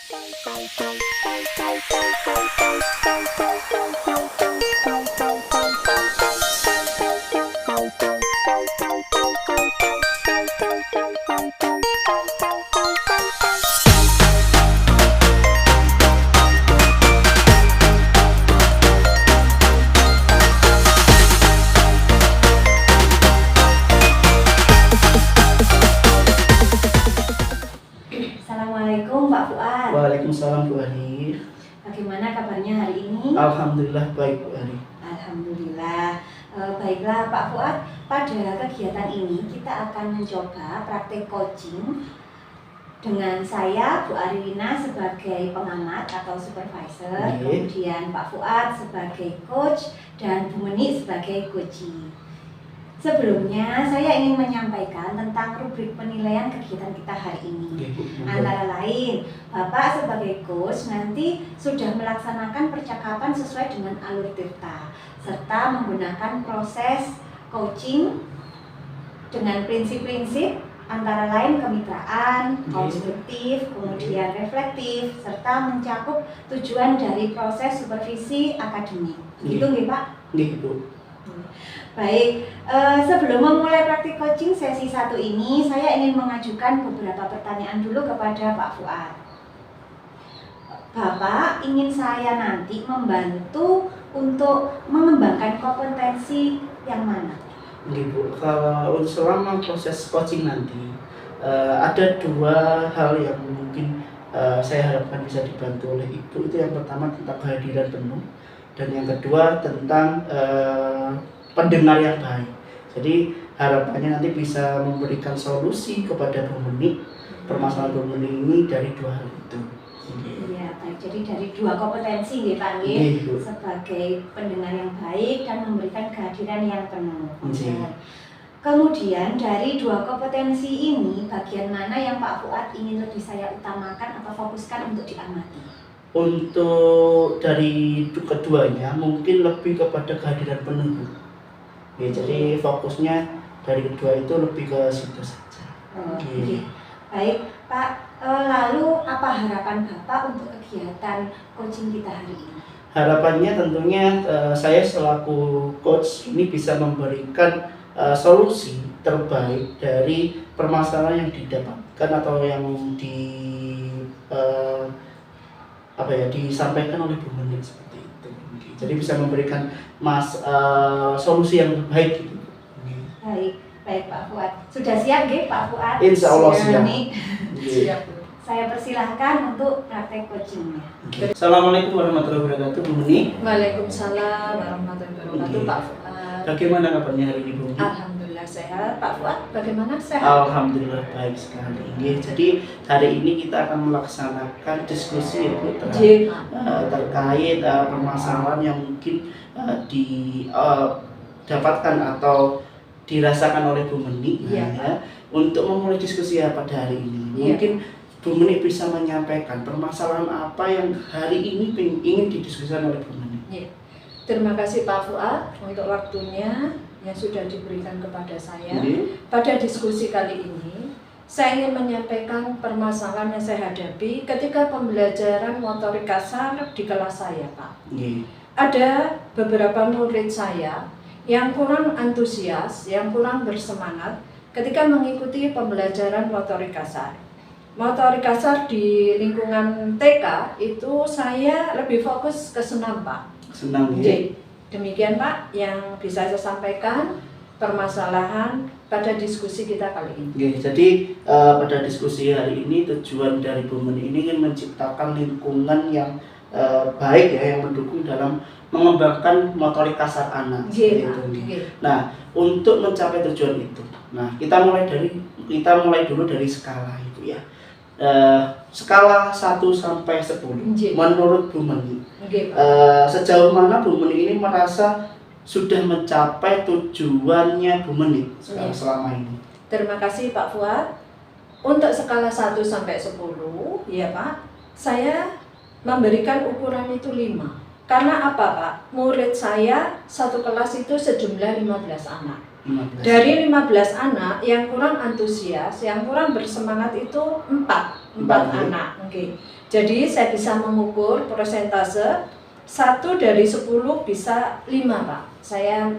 Assalamualaikum Pak Fuad. Waalaikumsalam Bu Ali. Bagaimana kabarnya hari ini? Alhamdulillah baik Bu Ali. Alhamdulillah. Baiklah Pak Fuad, pada kegiatan ini kita akan mencoba praktek coaching dengan saya Bu Arwina sebagai pengamat atau supervisor, kemudian Pak Fuad sebagai coach dan Bu Meni sebagai coachee. Sebelumnya saya ingin menyampaikan tentang rubrik penilaian kegiatan kita hari ini. Antara lain, Bapak sebagai coach nanti sudah melaksanakan percakapan sesuai dengan alur Tirta, serta menggunakan proses coaching dengan prinsip-prinsip antara lain kemitraan, konstruktif, kemudian reflektif, serta mencakup tujuan dari proses supervisi akademik. Begitu nggih Pak? Nggih Bu. Baik, sebelum memulai praktik coaching sesi 1 ini, saya ingin mengajukan beberapa pertanyaan dulu kepada Pak Fuad. Bapak ingin saya nanti membantu untuk mengembangkan kompetensi yang mana? Bu, kalau selama proses coaching nanti ada dua hal yang mungkin saya harapkan bisa dibantu oleh Ibu. Itu yang pertama tentang kehadiran penuh, dan yang kedua tentang pendengar yang baik. Jadi harapannya nanti bisa memberikan solusi kepada Bu Meni, permasalahan Bu Meni ini dari dua hal itu. Iya, baik. Jadi dari dua kompetensi nggih Pak nggih, sebagai pendengar yang baik dan memberikan kehadiran yang penuh. Kemudian dari dua kompetensi ini, bagian mana yang Pak Fuad ingin lebih saya utamakan atau fokuskan untuk diamati? Untuk dari keduanya mungkin lebih kepada kehadiran penuh. Ya, jadi fokusnya dari kedua itu lebih ke situ saja. Baik Pak, lalu apa harapan Bapak untuk kegiatan coaching kita hari ini? Harapannya tentunya saya selaku coach ini bisa memberikan solusi terbaik dari permasalahan yang didapatkan atau yang disampaikan oleh Bu Meni seperti itu. Jadi bisa memberikan solusi yang baik gitu. Baik Pak Fuad. Sudah siap nggih Pak Fuad? Insya Allah siap. Siap. Saya persilahkan untuk praktek coachingnya. Assalamualaikum warahmatullahi wabarakatuh Bu Meni. Waalaikumsalam warahmatullahi wabarakatuh Pak Fuad. Bagaimana kabarnya hari ini Bu Meni? Alhamdulillah sehat. Pak Fuad bagaimana sehat? Alhamdulillah baik sekali. Jadi hari ini kita akan melaksanakan diskusi ya Bu, terkait permasalahan yang mungkin didapatkan atau dirasakan oleh Bu Meni. Ya, untuk memulai diskusi pada hari ini, mungkin Bu Meni bisa menyampaikan permasalahan apa yang hari ini ingin didiskusikan oleh Bu Meni. Terima kasih Pak Fuad untuk waktunya yang sudah diberikan kepada saya. Pada diskusi kali ini, saya ingin menyampaikan permasalahan yang saya hadapi ketika pembelajaran motorik kasar di kelas saya, Pak. Ada beberapa murid saya yang kurang antusias, yang kurang bersemangat ketika mengikuti pembelajaran motorik kasar. Motorik kasar di lingkungan TK itu saya lebih fokus ke senam, Pak. Senam ya? Demikian Pak yang bisa saya sampaikan permasalahan pada diskusi kita kali ini. Jadi pada diskusi hari ini tujuan dari Bu Meni ini ingin menciptakan lingkungan yang baik ya, yang mendukung dalam mengembangkan motorik kasar anak. Nah, untuk mencapai tujuan itu, kita mulai dulu dari skala itu ya. Skala 1 sampai 10 menurut Bu Meni, sejauh mana Bu Meni ini merasa sudah mencapai tujuannya Bu Meni selama ini? Terima kasih Pak Fuad. Untuk skala 1 sampai 10 ya Pak, saya memberikan ukuran itu 5. Karena apa Pak? Murid saya satu kelas itu sejumlah 15 anak. Dari 15 anak yang kurang antusias, yang kurang bersemangat itu 4 anak. Oke. Jadi saya bisa mengukur persentase 1 dari 10 bisa 5 Pak. Saya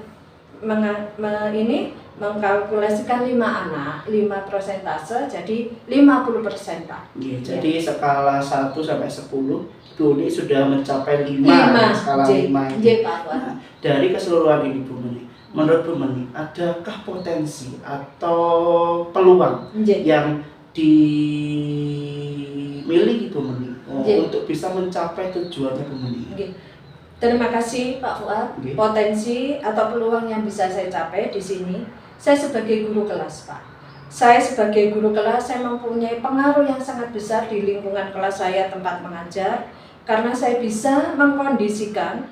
mengkalkulasikan 5 anak, 5 persentase jadi 50% Pak. Jadi skala 1 sampai 10 Bu Meni sudah mencapai 5 skala 5 ini. Nah, dari keseluruhan ini Bu Meni, menurut Bu Meni adakah potensi atau peluang yang dimiliki Bu Meni untuk bisa mencapai tujuannya Bu Meni? Terima kasih Pak Fuad. Potensi atau peluang yang bisa saya capai di sini, saya sebagai guru kelas Pak. Saya sebagai guru kelas, saya mempunyai pengaruh yang sangat besar di lingkungan kelas saya tempat mengajar, karena saya bisa mengkondisikan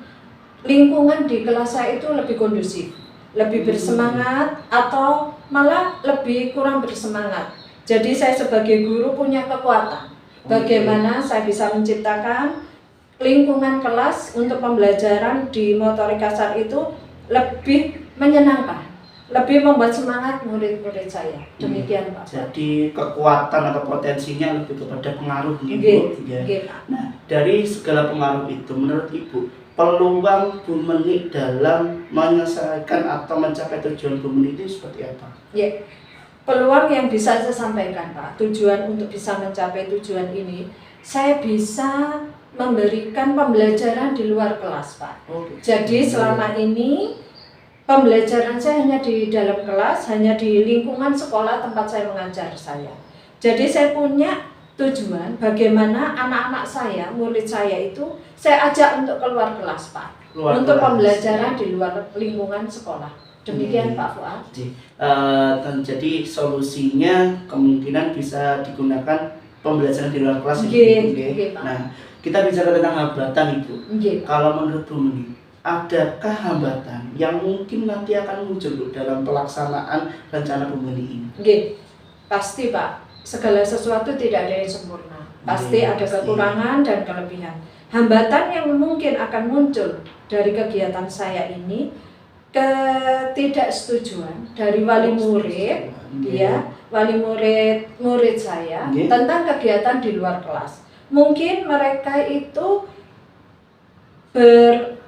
lingkungan di kelas saya itu lebih kondusif, lebih bersemangat atau malah lebih kurang bersemangat. Jadi saya sebagai guru punya kekuatan. Bagaimana saya bisa menciptakan lingkungan kelas untuk pembelajaran di motorik kasar itu lebih menyenangkan, lebih membuat semangat murid-murid saya. Demikian Pak. Jadi kekuatan atau potensinya lebih kepada pengaruh Ibu. Nah, dari segala pengaruh itu menurut Ibu, peluang Bu Meni dalam menyelesaikan atau mencapai tujuan Bu Meni itu seperti apa? Peluang yang bisa saya sampaikan Pak, tujuan untuk bisa mencapai tujuan ini, saya bisa memberikan pembelajaran di luar kelas Pak. Jadi selama ini pembelajaran saya hanya di dalam kelas, hanya di lingkungan sekolah tempat saya mengajar saya. Jadi saya punya tujuan bagaimana anak-anak saya, murid saya itu saya ajak untuk keluar kelas Pak, untuk pembelajaran di luar lingkungan sekolah. Demikian Pak Fuad. Jadi solusinya kemungkinan bisa digunakan pembelajaran di luar kelas. Nah, kita bicara tentang hambatan Ibu. Kalau menurut Bu Meni, adakah hambatan yang mungkin nanti akan muncul dalam pelaksanaan rencana Bu Meni ini? Pasti Pak. Segala sesuatu tidak ada yang sempurna. Pasti ada kekurangan dan kelebihan. Hambatan yang mungkin akan muncul dari kegiatan saya ini, ketidaksetujuan dari wali murid, wali murid saya tentang kegiatan di luar kelas. Mungkin mereka itu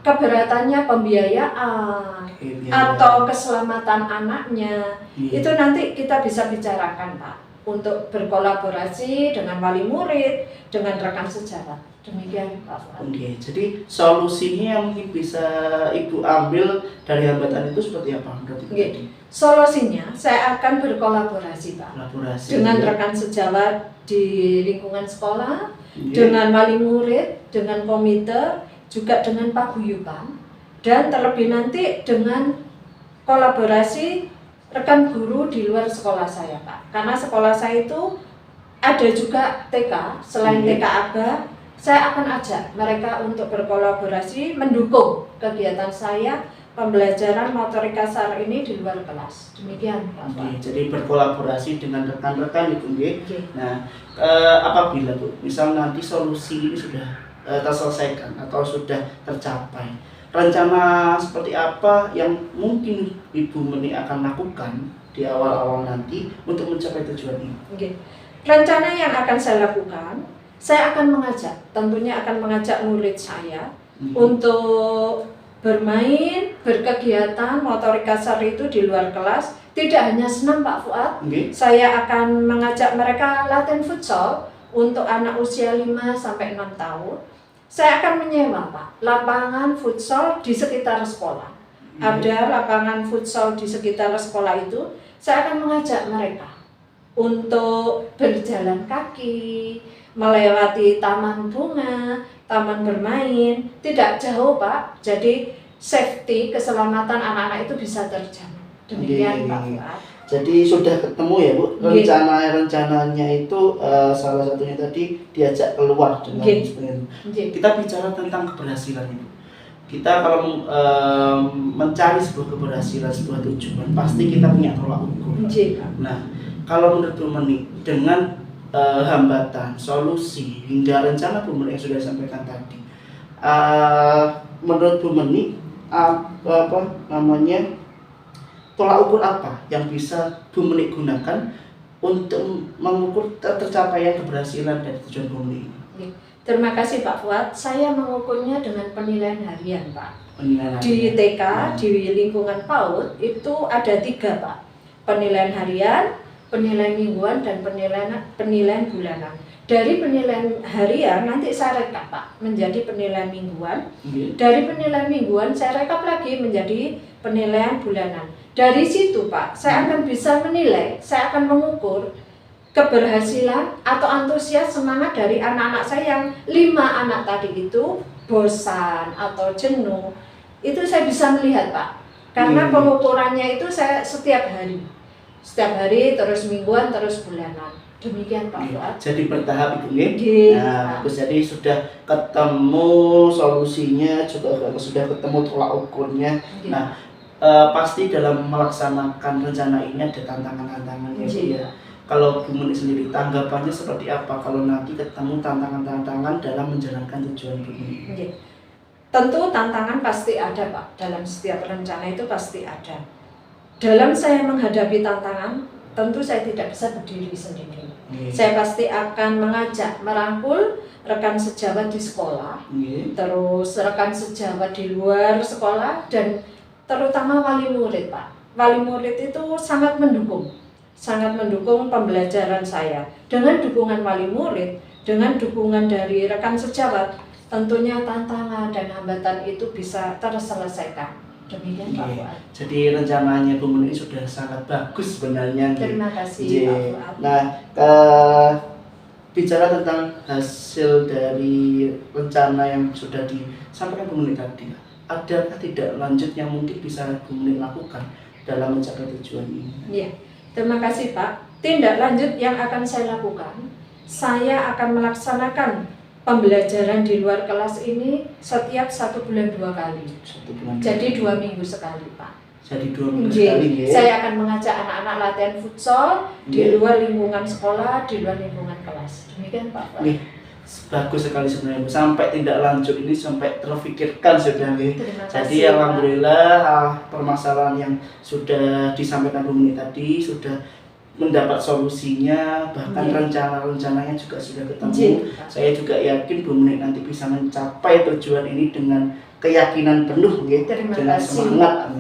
keberatannya pembiayaan atau keselamatan anaknya. Itu nanti kita bisa bicarakan Pak, untuk berkolaborasi dengan wali murid, dengan rekan sejawat. Demikian Pak Fuad. Jadi solusinya yang mungkin bisa Ibu ambil dari hambatan itu seperti apa? Solusinya saya akan berkolaborasi Pak, dengan rekan sejawat di lingkungan sekolah, dengan wali murid, dengan komite, juga dengan paguyuban, dan terlebih nanti dengan kolaborasi rekan guru di luar sekolah saya Pak. Karena sekolah saya itu ada juga TK, selain TK ABA, saya akan ajak mereka untuk berkolaborasi mendukung kegiatan saya pembelajaran motorik kasar ini di luar kelas. Demikian Pak. Jadi berkolaborasi dengan rekan-rekan itu. Nah, apabila Bu, misal nanti solusi ini sudah terselesaikan atau sudah tercapai, rencana seperti apa yang mungkin Ibu Meni akan lakukan di awal-awal nanti untuk mencapai tujuan ini? Rencana yang akan saya lakukan, saya akan tentunya akan mengajak murid saya untuk bermain, berkegiatan motorik kasar itu di luar kelas. Tidak hanya senam Pak Fuad, saya akan mengajak mereka latihan futsal untuk anak usia 5-6 tahun. Saya akan menyewa Pak, lapangan futsal di sekitar sekolah. Ada lapangan futsal di sekitar sekolah itu, saya akan mengajak mereka untuk berjalan kaki, melewati taman bunga, taman bermain, tidak jauh Pak. Jadi safety, keselamatan anak-anak itu bisa terjamin. Demikian Pak Fuad. Jadi sudah ketemu ya Bu, rencananya itu salah satunya tadi diajak keluar dengan seperti itu. Kita bicara tentang keberhasilan itu. Kita kalau mencari sebuah keberhasilan, sebuah tujuan, pasti kita punya tolak ukur. Nah, kalau menurut Bu Meni, dengan hambatan, solusi, hingga rencana Bu Meni yang sudah disampaikan tadi, menurut Bu Meni, tolak ukur apa yang bisa Bu Meni gunakan untuk mengukur tercapaian keberhasilan dari tujuan Bu Muni ini? Terima kasih Pak Fuad. Saya mengukurnya dengan penilaian harian Pak. Penilaian Di harian. TK, di lingkungan PAUD itu ada 3 Pak. Penilaian harian, penilaian mingguan, dan penilaian bulanan. Dari penilaian harian nanti saya rekap Pak menjadi penilaian mingguan. Dari penilaian mingguan saya rekap lagi menjadi penilaian bulanan. Dari situ Pak, saya akan bisa menilai, saya akan mengukur keberhasilan atau antusias semangat dari anak-anak saya yang 5 anak tadi itu bosan atau jenuh. Itu saya bisa melihat Pak, karena pengukurannya itu saya setiap hari, terus mingguan, terus bulanan. Demikian Pak Fuad. Jadi bertahap itu ya. Nah, bagus. Jadi sudah ketemu solusinya, juga sudah ketemu tolak ukurnya. Nah, pasti dalam melaksanakan rencana ini ada tantangan-tantangannya ya. Kalau Bu Muni sendiri tanggapannya seperti apa kalau nanti ketemu tantangan-tantangan dalam menjalankan tujuan Bu Muni? Tentu tantangan pasti ada Pak, dalam setiap rencana itu pasti ada. Dalam saya menghadapi tantangan, tentu saya tidak bisa berdiri sendiri. Saya pasti akan mengajak, merangkul rekan sejawat di sekolah, terus rekan sejawat di luar sekolah, dan terutama wali murid Pak. Wali murid itu sangat mendukung pembelajaran saya. Dengan dukungan wali murid, dengan dukungan dari rekan sejawat, tentunya tantangan dan hambatan itu bisa terselesaikan. Demikian Pak Fuad. Jadi rencananya Bu Muni sudah sangat bagus sebenarnya. Terima kasih Pak Fuad. Nah, bicara tentang hasil dari rencana yang sudah disampaikan Bu Muni tadi, adakah tidak lanjut yang mungkin bisa Bu Muni lakukan dalam mencapai tujuan ini? Iya. Terima kasih Pak. Tindak lanjut yang akan saya lakukan, saya akan melaksanakan pembelajaran di luar kelas ini setiap 1 bulan 2 kali. Jadi 2 minggu sekali Pak. Jadi 2 minggu sekali ya. Saya akan mengajak anak-anak latihan futsal di luar lingkungan sekolah, di luar lingkungan kelas. Demikian Pak. Bagus sekali sebenarnya, sampai tindak lanjut ini sampai terfikirkan sudah nih. Jadi alhamdulillah permasalahan yang sudah disampaikan Bu Muni tadi sudah mendapat solusinya, bahkan rencana-rencananya juga sudah ketemu. Saya juga yakin Bu Muni nanti bisa mencapai tujuan ini dengan keyakinan penuh dengan semangat.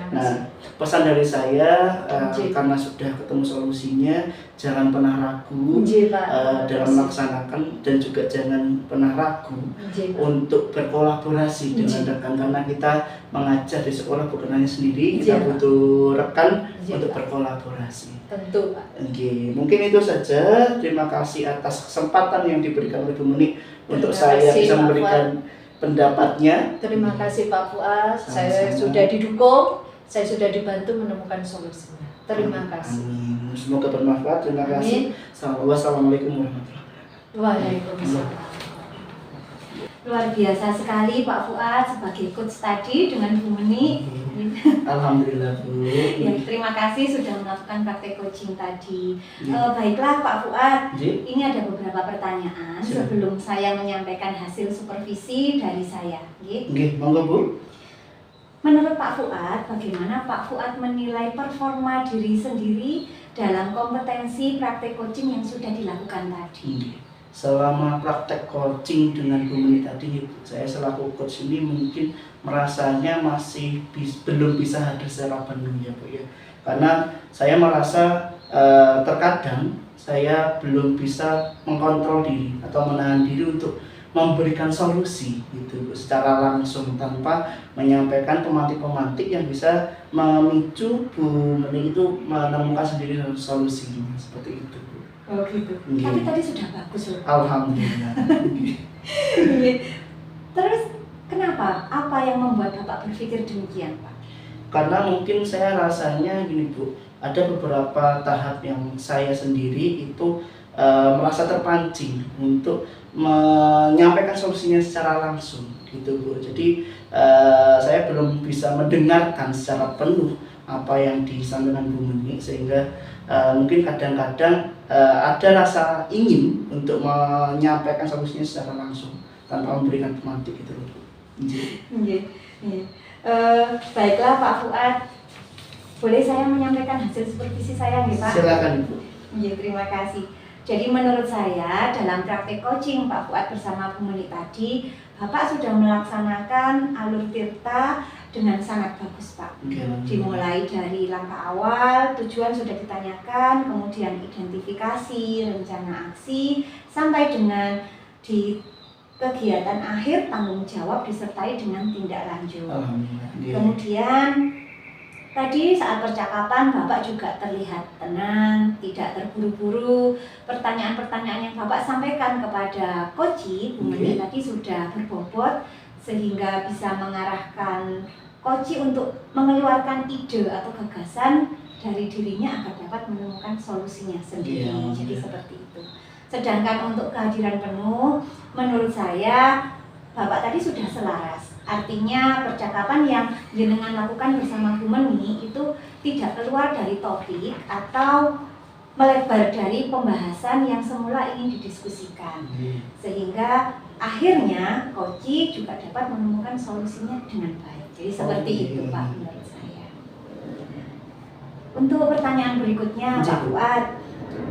Nah, pesan dari saya karena sudah ketemu solusinya, jangan pernah ragu dalam melaksanakan, dan juga jangan pernah ragu untuk berkolaborasi dengan rekan, karena kita mengajar di sekolah bukan hanya sendiri, kita butuh rekan untuk berkolaborasi. Tentu Pak. Mungkin itu saja. Terima kasih atas kesempatan yang diberikan oleh Bu Muni untuk saya bisa memberikan pendapatnya. Terima kasih Pak Fuad. Saya sudah didukung, saya sudah dibantu menemukan solusinya. Terima kasih. Amin. Semoga bermanfaat. Terima kasih. Wassalamualaikum warahmatullahi wabarakatuh. Waalaikumsalam. Luar biasa sekali Pak Fuad sebagai coach tadi dengan Bu Muni. Alhamdulillah Bu. Ya, terima kasih sudah melakukan praktek coaching tadi. Baiklah Pak Fuad, ini ada beberapa pertanyaan sebelum saya menyampaikan hasil supervisi dari saya. Monggo Bu. Menurut Pak Fuad, bagaimana Pak Fuad menilai performa diri sendiri dalam kompetensi praktek coaching yang sudah dilakukan tadi? Selama praktek coaching dengan Bu Muni tadi, saya selaku coach ini mungkin merasanya masih belum bisa hadir secara penuh ya Bu ya. Karena saya merasa terkadang saya belum bisa mengkontrol diri atau menahan diri untuk memberikan solusi gitu secara langsung, tanpa menyampaikan pemantik-pemantik yang bisa memicu Bu Muni itu menemukan sendiri solusinya, seperti itu Bu. Oh gitu. Tapi tadi sudah bagus loh. Alhamdulillah. Terus kenapa? Apa yang membuat Bapak berpikir demikian Pak? Karena mungkin saya rasanya gini Bu, ada beberapa tahap yang saya sendiri itu merasa terpancing untuk menyampaikan solusinya secara langsung gitu Bu. Jadi saya belum bisa mendengarkan secara penuh apa yang disampaikan Bu Muni, sehingga mungkin kadang-kadang ada rasa ingin untuk menyampaikan solusinya secara langsung tanpa memberikan pemantik gitu Bu. Baiklah Pak Fuad, boleh saya menyampaikan hasil supervisi saya nih Pak? Silakan Ibu. Ya, terima kasih. Jadi menurut saya dalam praktek coaching Pak Fuad bersama Bu Meni tadi, Bapak sudah melaksanakan alur tirta dengan sangat bagus, Pak. Dimulai dari langkah awal, tujuan sudah ditanyakan, kemudian identifikasi, rencana aksi, sampai dengan di kegiatan akhir tanggung jawab disertai dengan tindak lanjut. Kemudian tadi saat percakapan Bapak juga terlihat tenang, tidak terburu-buru. Pertanyaan-pertanyaan yang Bapak sampaikan kepada Koci, Bu Meni tadi sudah berbobot sehingga bisa mengarahkan Koci untuk mengeluarkan ide atau gagasan dari dirinya agar dapat menemukan solusinya sendiri. Jadi seperti itu. Sedangkan untuk kehadiran penuh, menurut saya Bapak tadi sudah selaras. Artinya percakapan yang jenengan lakukan bersama Bu Meni itu tidak keluar dari topik atau melebar dari pembahasan yang semula ingin didiskusikan. Sehingga akhirnya Koci juga dapat menemukan solusinya dengan baik. Jadi seperti itu Pak menurut saya. Untuk pertanyaan berikutnya Pak Fuad,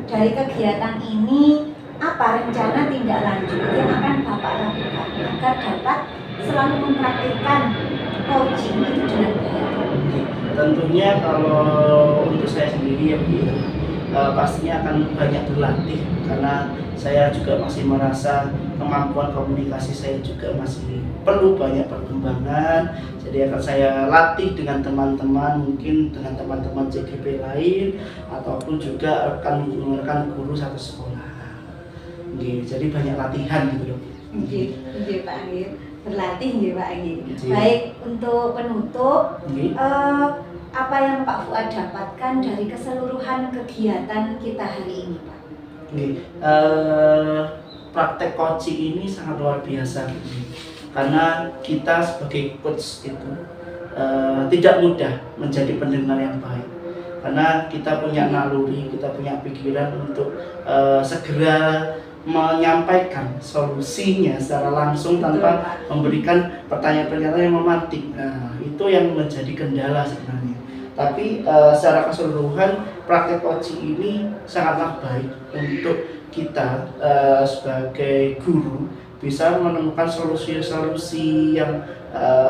dari kegiatan ini apa rencana tindak lanjut yang akan Bapak lakukan agar dapat selalu mempraktikkan coaching itu dengan baik? Tentunya kalau untuk saya sendiri ya Bu, pastinya akan banyak berlatih karena saya juga masih merasa kemampuan komunikasi saya juga masih perlu banyak perkembangan. Jadi akan saya latih dengan teman-teman, mungkin dengan teman-teman CGP lain ataupun juga rekan guru satu sekolah. Jadi banyak latihan gitu loh. Pak Anggir, berlatih Pak Anggir. Baik, untuk penutup, apa yang Pak Fuad dapatkan dari keseluruhan kegiatan kita hari ini, Pak? Praktek coaching ini sangat luar biasa karena kita sebagai coach itu tidak mudah menjadi pendengar yang baik karena kita punya naluri, kita punya pikiran untuk segera menyampaikan solusinya secara langsung tanpa memberikan pertanyaan-pertanyaan yang mematik. Nah, itu yang menjadi kendala sebenarnya. Tapi secara keseluruhan praktek coaching ini sangatlah baik untuk kita sebagai guru bisa menemukan solusi-solusi yang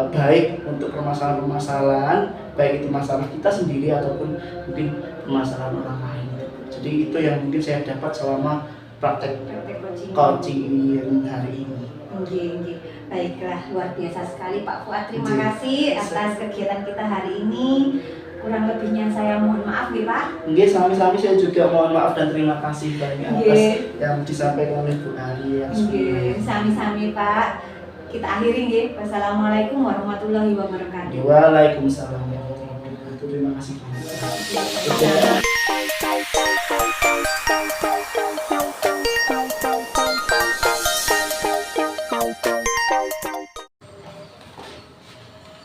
baik untuk permasalahan-permasalahan, baik itu masalah kita sendiri ataupun mungkin permasalahan orang lain. Jadi itu yang mungkin saya dapat selama praktek coaching hari ini. Baiklah, luar biasa sekali Pak Fuad. Terima kasih atas kegiatan kita hari ini. Kurang lebihnya saya mohon maaf ya Pak. Sami-sami saya juga mohon maaf dan terima kasih banyak atas yang disampaikan oleh Bu Ari. Sami-sami Pak. Kita akhiri nggih. Wassalamualaikum warahmatullahi wabarakatuh. Waalaikumsalam warahmatullahi wabarakatuh. Terima kasih.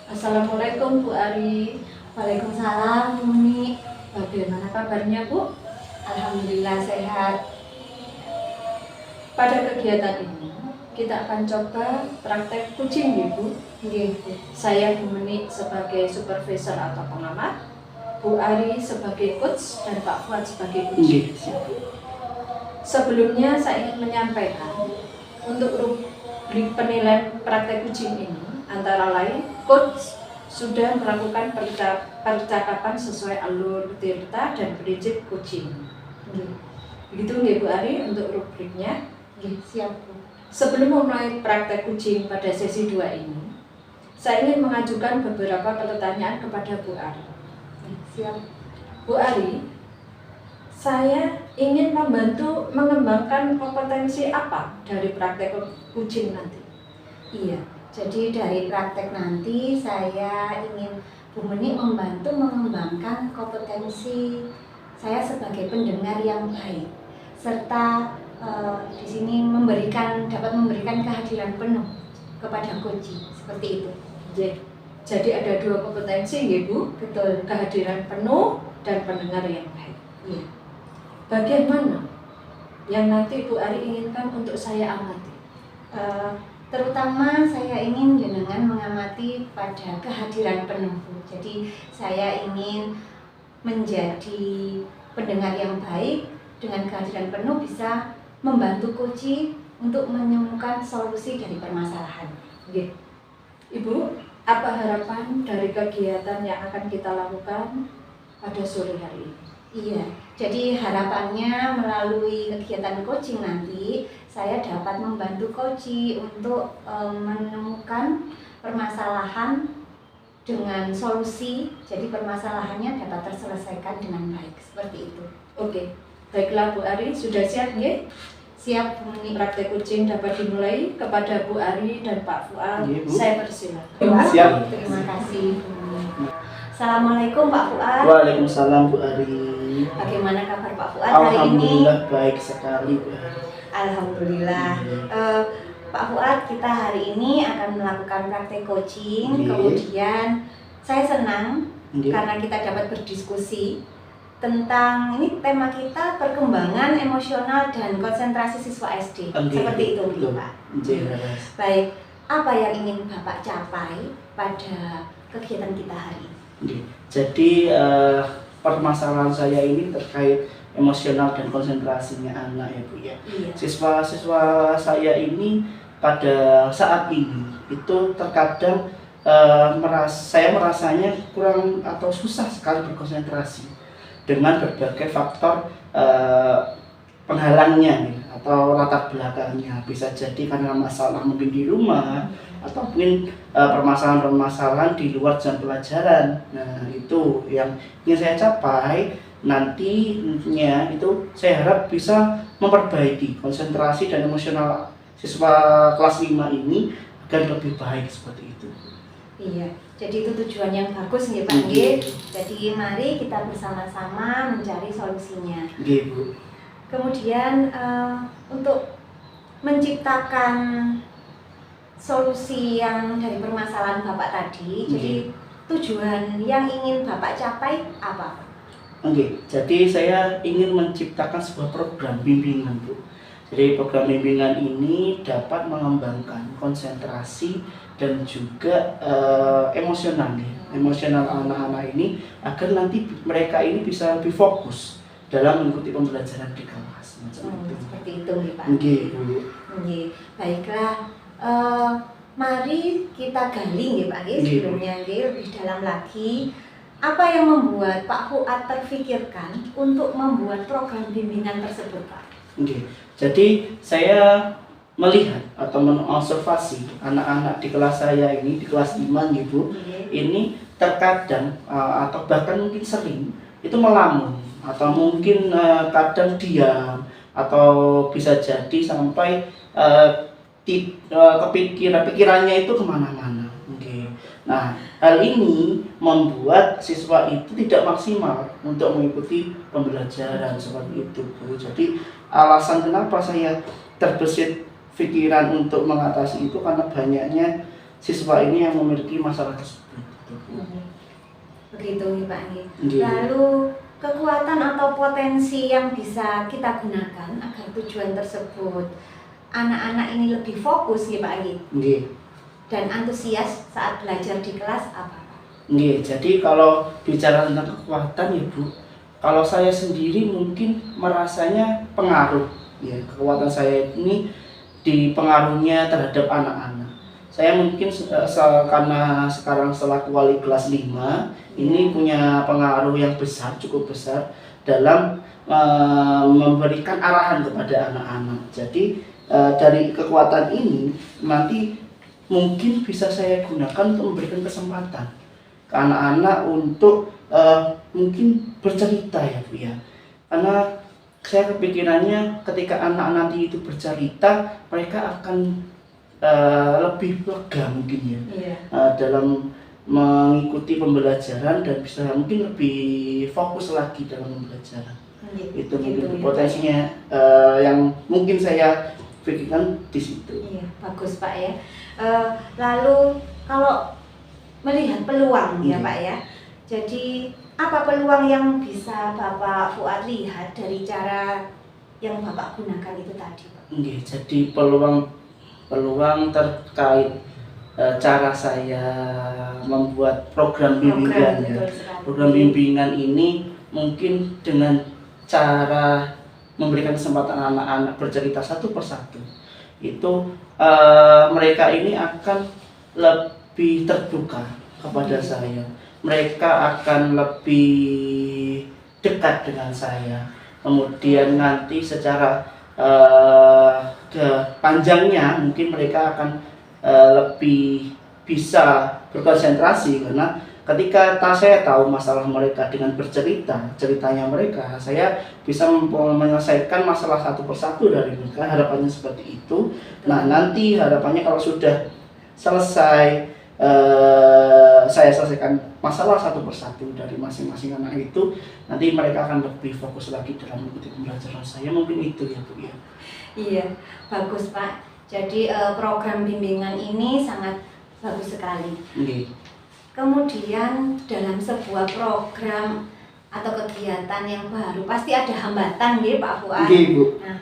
Assalamualaikum Bu Ari. Waalaikumsalam Bu Meni. Bagaimana kabarnya Bu? Alhamdulillah sehat. Pada kegiatan ini kita akan coba praktek coaching ya Bu. Saya Bu Meni sebagai supervisor atau pengamat, Bu Ari sebagai coach dan Pak Fuad sebagai coach. Sebelumnya saya ingin menyampaikan untuk rubrik penilaian praktek coaching ini antara lain coach sudah melakukan percakapan sesuai alur tirta dan prinsip coaching. Begitu nggih Bu Ari untuk rubriknya? Siap Bu. Sebelum memulai praktek coaching pada sesi 2 ini, saya ingin mengajukan beberapa pertanyaan kepada Bu Ari. Siap. Bu Ari, saya ingin membantu mengembangkan kompetensi apa dari praktek coaching nanti? Iya. Jadi dari praktek nanti saya ingin Bu Meni membantu mengembangkan kompetensi saya sebagai pendengar yang baik, serta di sini dapat memberikan kehadiran penuh kepada coaching seperti itu. Jadi ada 2 kompetensi ya Bu? Betul. Kehadiran penuh dan pendengar yang baik. Iya. Bagian mana yang nanti Bu Ari inginkan untuk saya amati? Terutama saya ingin jenengan mengamati pada kehadiran penuh. Jadi saya ingin menjadi pendengar yang baik dengan kehadiran penuh bisa membantu Koci untuk menemukan solusi dari permasalahan. Oke. Ibu, apa harapan dari kegiatan yang akan kita lakukan pada sore hari ini? Iya, jadi harapannya melalui kegiatan coaching nanti saya dapat membantu Koci untuk menemukan permasalahan dengan solusi, jadi permasalahannya dapat terselesaikan dengan baik, seperti itu. Oke, baiklah Bu Ari, sudah siap nggih? Siap, Bu Muni. Praktek coaching dapat dimulai. Kepada Bu Ari dan Pak Fuad, Iya, Bu. saya persilakan. Siap. Terima kasih, Bu Muni. Assalamualaikum Pak Fuad. Waalaikumsalam Bu Ari. Bagaimana kabar Pak Fuad hari ini? Alhamdulillah baik sekali Bu Ari. Alhamdulillah. Pak Fuad, kita hari ini akan melakukan praktek coaching. Oke. Kemudian saya senang Oke. karena kita dapat berdiskusi tentang ini tema kita perkembangan emosional dan konsentrasi siswa SD. Oke. Seperti itu, Betul. Pak. Jelas. Baik, apa yang ingin Bapak capai pada kegiatan kita hari ini? Oke. Jadi permasalahan saya ini terkait emosional dan konsentrasinya anak ya Bu ya. Iya. Siswa-siswa saya ini pada saat ini itu terkadang saya merasanya kurang atau susah sekali berkonsentrasi dengan berbagai faktor penghalangnya ya, atau latar belakangnya. Bisa jadi karena masalah mungkin di rumah atau mungkin permasalahan-permasalahan di luar jam pelajaran. Nah, itu yang ingin saya capai nantinya, itu saya harap bisa memperbaiki konsentrasi dan emosional siswa kelas 5 ini agar lebih baik seperti itu. Iya, jadi itu tujuan yang bagus nih Pak Nggih. Jadi mari kita bersama-sama mencari solusinya. Nggih, Bu. Kemudian untuk menciptakan solusi yang dari permasalahan Bapak tadi, jadi tujuan yang ingin Bapak capai apa? Oke, jadi saya ingin menciptakan sebuah program bimbingan, Bu. Jadi program bimbingan ini dapat mengembangkan konsentrasi dan juga emosional anak-anak ini agar nanti mereka ini bisa lebih fokus dalam mengikuti pembelajaran di kelas. Seperti itu nih Pak. Nggih, Bu. Nggih. Baiklah, mari kita gali nih Pak Nggih, sebelumnya nggih lebih dalam lagi. Apa yang membuat Pak Fuad terfikirkan untuk membuat program bimbingan tersebut, Pak? Oke, jadi saya melihat atau mengobservasi anak-anak di kelas saya ini, di kelas 5 nih Bu, ini terkadang atau bahkan mungkin sering itu melamun atau mungkin kadang diam atau bisa jadi sampai pikirannya itu kemana-mana. Oke. Nah, hal ini membuat siswa itu tidak maksimal untuk mengikuti pembelajaran seperti itu, Bu. Jadi alasan kenapa saya terbesit pikiran untuk mengatasi itu karena banyaknya siswa ini yang memiliki masalah tersebut. Begitu nih Pak. Nggih. Lalu kekuatan atau potensi yang bisa kita gunakan agar tujuan tersebut anak-anak ini lebih fokus ya Pak Nggih. dan antusias saat belajar di kelas apa? Nggih, jadi kalau bicara tentang kekuatan ya Bu, kalau saya sendiri mungkin merasanya pengaruh ya, kekuatan saya ini dipengaruhnya terhadap anak-anak. Saya mungkin karena sekarang selaku wali kelas 5 ini punya pengaruh yang besar, cukup besar dalam memberikan arahan kepada anak-anak. Jadi dari kekuatan ini nanti mungkin bisa saya gunakan untuk memberikan kesempatan ke anak-anak untuk mungkin bercerita ya Bu ya. Karena saya kepikirannya ketika anak nanti itu bercerita, mereka akan lebih lega mungkin ya, dalam mengikuti pembelajaran dan bisa mungkin lebih fokus lagi dalam pembelajaran. Itu mungkin potensinya yang mungkin saya pikirkan di situ. Iya, bagus Pak ya. Lalu kalau melihat peluang ya Pak ya, jadi apa peluang yang bisa Bapak Fuad lihat dari cara yang Bapak gunakan itu tadi Pak? Oke, jadi peluang terkait cara saya membuat program bimbingan ya. Program bimbingan ini mungkin dengan cara memberikan kesempatan anak-anak bercerita satu persatu, itu mereka ini akan lebih terbuka kepada saya. Mereka akan lebih dekat dengan saya. Kemudian nanti secara panjangnya mungkin mereka akan lebih bisa berkonsentrasi, karena ketika saya tahu masalah mereka dengan ceritanya mereka, saya bisa menyelesaikan masalah satu persatu dari mereka. Harapannya seperti itu. Nah, nanti harapannya kalau sudah selesai, saya selesaikan masalah satu persatu dari masing-masing anak itu, nanti mereka akan lebih fokus lagi dalam mengikuti pembelajaran saya. Mungkin itu ya Bu ya. Iya, bagus Pak. Jadi program bimbingan ini sangat bagus sekali. Kemudian dalam sebuah program atau kegiatan yang baru pasti ada hambatan ya Pak Fuad. Nah,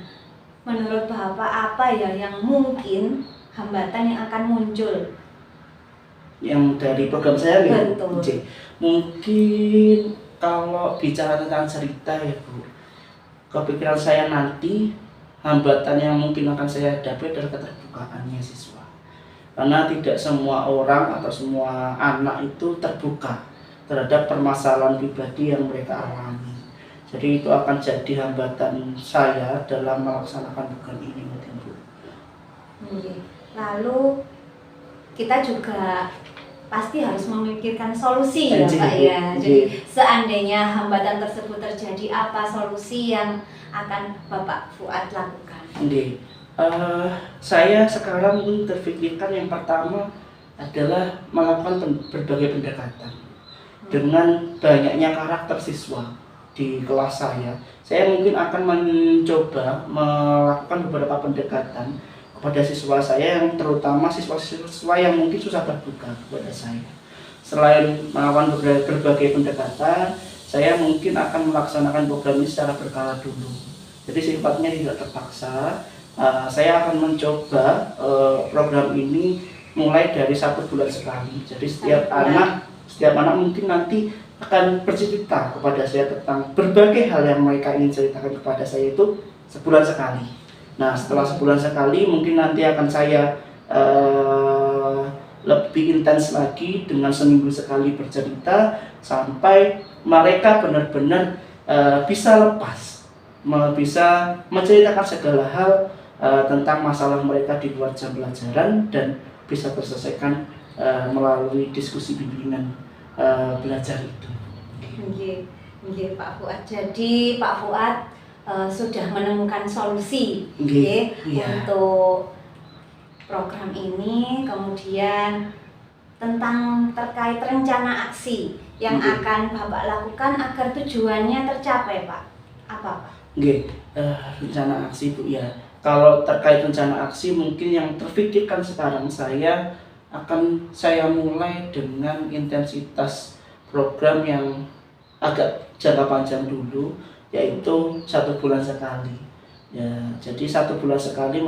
menurut Bapak apa ya yang mungkin hambatan yang akan muncul? Yang dari program saya ya? Betul. Mungkin kalau bicara tentang cerita ya Bu, kepikiran saya nanti hambatan yang mungkin akan saya hadapi adalah keterbukaannya siswa. Karena tidak semua orang atau semua anak itu terbuka terhadap permasalahan pribadi yang mereka alami. Jadi itu akan jadi hambatan saya dalam melaksanakan program ini mungkin Bu. Lalu kita juga pasti harus memikirkan solusi ya Pak ya. Jadi seandainya hambatan tersebut terjadi, apa solusi yang akan Bapak Fuad lakukan? Saya sekarang mungkin terfikirkan yang pertama adalah melakukan berbagai pendekatan. Dengan banyaknya karakter siswa di kelas saya mungkin akan mencoba melakukan beberapa pendekatan kepada siswa saya, yang terutama siswa-siswa yang mungkin susah terbuka kepada saya. Selain melakukan berbagai pendekatan, saya mungkin akan melaksanakan program ini secara berkala dulu. Jadi sifatnya tidak terpaksa. Saya akan mencoba program ini mulai dari 1 bulan sekali. Jadi setiap anak mungkin nanti akan bercerita kepada saya tentang berbagai hal yang mereka ingin ceritakan kepada saya itu sebulan sekali. Nah, setelah sebulan sekali mungkin nanti akan saya lebih intens lagi dengan seminggu sekali bercerita sampai mereka benar-benar bisa lepas, bisa menceritakan segala hal tentang masalah mereka di luar jam pelajaran dan bisa terselesaikan melalui diskusi bimbingan belajar itu. Pak Fuad. Jadi Pak Fuad sudah menemukan solusi untuk program ini, kemudian tentang terkait rencana aksi yang akan Bapak lakukan agar tujuannya tercapai Pak. Apa Pak? Rencana aksi Bu ya. Kalau terkait rencana aksi mungkin yang terfikirkan sekarang saya mulai dengan intensitas program yang agak jangka panjang dulu, yaitu 1 bulan sekali. Ya, jadi 1 bulan sekali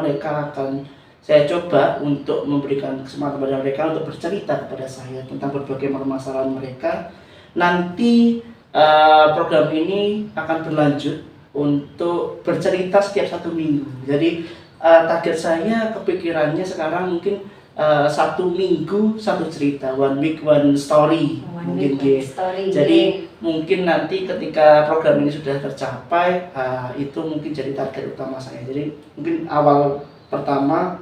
saya coba untuk memberikan kesempatan kepada mereka untuk bercerita kepada saya tentang berbagai permasalahan mereka. Nanti program ini akan berlanjut untuk bercerita setiap 1 minggu. Jadi target saya kepikirannya sekarang mungkin 1 minggu 1 cerita, 1 week 1 story. Jadi mungkin nanti ketika program ini sudah tercapai, itu mungkin jadi target utama saya. Jadi mungkin awal pertama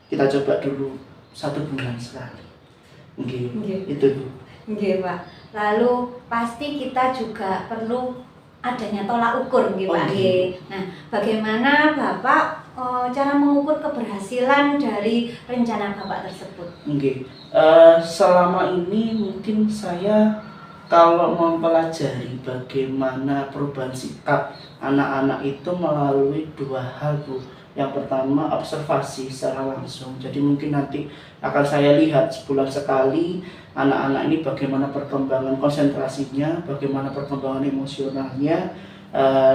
kita coba dulu 1 bulan sekali. Itu Bu. Pak. Lalu pasti kita juga perlu adanya tolak ukur Pak. Nah, bagaimana Bapak cara mengukur keberhasilan dari rencana Bapak tersebut? Selama ini mungkin saya kalau mempelajari bagaimana perubahan sikap anak-anak itu melalui 2 hal Bu. Yang pertama observasi secara langsung. Jadi mungkin nanti akan saya lihat sebulan sekali anak-anak ini bagaimana perkembangan konsentrasinya, bagaimana perkembangan emosionalnya.